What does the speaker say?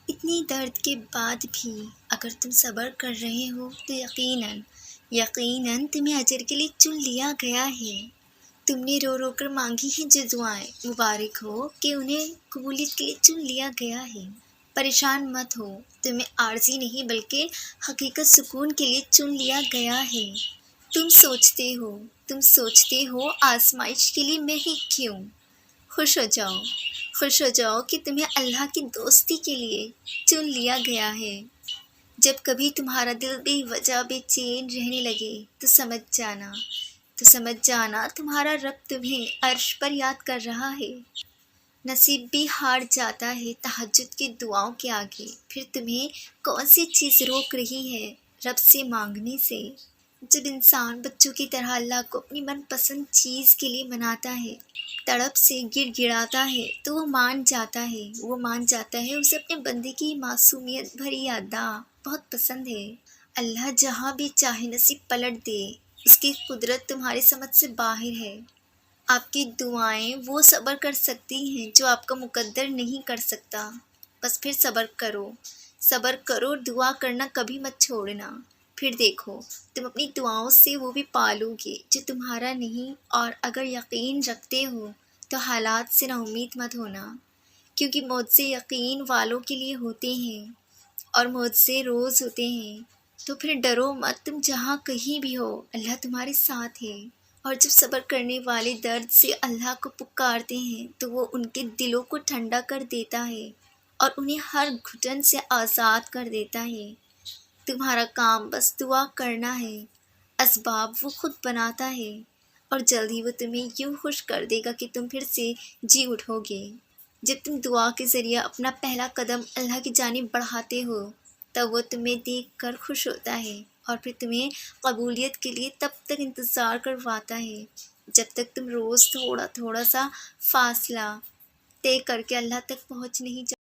اتنی درد کے بعد بھی اگر تم صبر کر رہے ہو تو یقیناً تمہیں اجر کے لیے چن لیا گیا ہے۔ تم نے رو رو کر مانگی ہیں جو دعائیں، مبارک ہو کہ انہیں قبولیت کے لیے چن لیا گیا ہے۔ پریشان مت ہو، تمہیں عارضی نہیں بلکہ حقیقت سکون کے لیے چن لیا گیا ہے۔ تم سوچتے ہو آزمائش کے لیے میں ہی کیوں؟ خوش ہو جاؤ کہ تمہیں اللہ کی دوستی کے لیے چن لیا گیا ہے۔ جب کبھی تمہارا دل بے وجہ بے چین رہنے لگے تو سمجھ جانا تمہارا رب تمہیں عرش پر یاد کر رہا ہے۔ نصیب بھی ہار جاتا ہے تہجد کی دعاؤں کے آگے، پھر تمہیں کون سی چیز روک رہی ہے رب سے مانگنے سے؟ جب انسان بچوں کی طرح اللہ کو اپنی من پسند چیز کے لیے مناتا ہے، تڑپ سے گڑ گڑاتا ہے تو وہ مان جاتا ہے اسے اپنے بندے کی معصومیت بھری ادا بہت پسند ہے۔ اللہ جہاں بھی چاہے نصیب پلٹ دے، اس کی قدرت تمہاری سمجھ سے باہر ہے۔ آپ کی دعائیں وہ صبر کر سکتی ہیں جو آپ کا مقدر نہیں کر سکتا۔ بس پھر صبر کرو اور دعا کرنا کبھی مت چھوڑنا، پھر دیکھو تم اپنی دعاؤں سے وہ بھی پالو گے جو تمہارا نہیں۔ اور اگر یقین رکھتے ہو تو حالات سے نا امید مت ہونا، کیونکہ معجزے یقین والوں کے لیے ہوتے ہیں اور معجزے روز ہوتے ہیں۔ تو پھر ڈرو مت، تم جہاں کہیں بھی ہو اللہ تمہارے ساتھ ہے۔ اور جب صبر کرنے والے درد سے اللہ کو پکارتے ہیں تو وہ ان کے دلوں کو ٹھنڈا کر دیتا ہے اور انہیں ہر گھٹن سے آزاد کر دیتا ہے۔ تمہارا کام بس دعا کرنا ہے، اسباب وہ خود بناتا ہے، اور جلد ہی وہ تمہیں یوں خوش کر دے گا کہ تم پھر سے جی اٹھو گے۔ جب تم دعا کے ذریعے اپنا پہلا قدم اللہ کی جانب بڑھاتے ہو تب وہ تمہیں دیکھ کر خوش ہوتا ہے اور پھر تمہیں قبولیت کے لیے تب تک انتظار کرواتا ہے جب تک تم روز تھوڑا تھوڑا سا فاصلہ طے کر کے اللہ تک پہنچ نہیں جاتے۔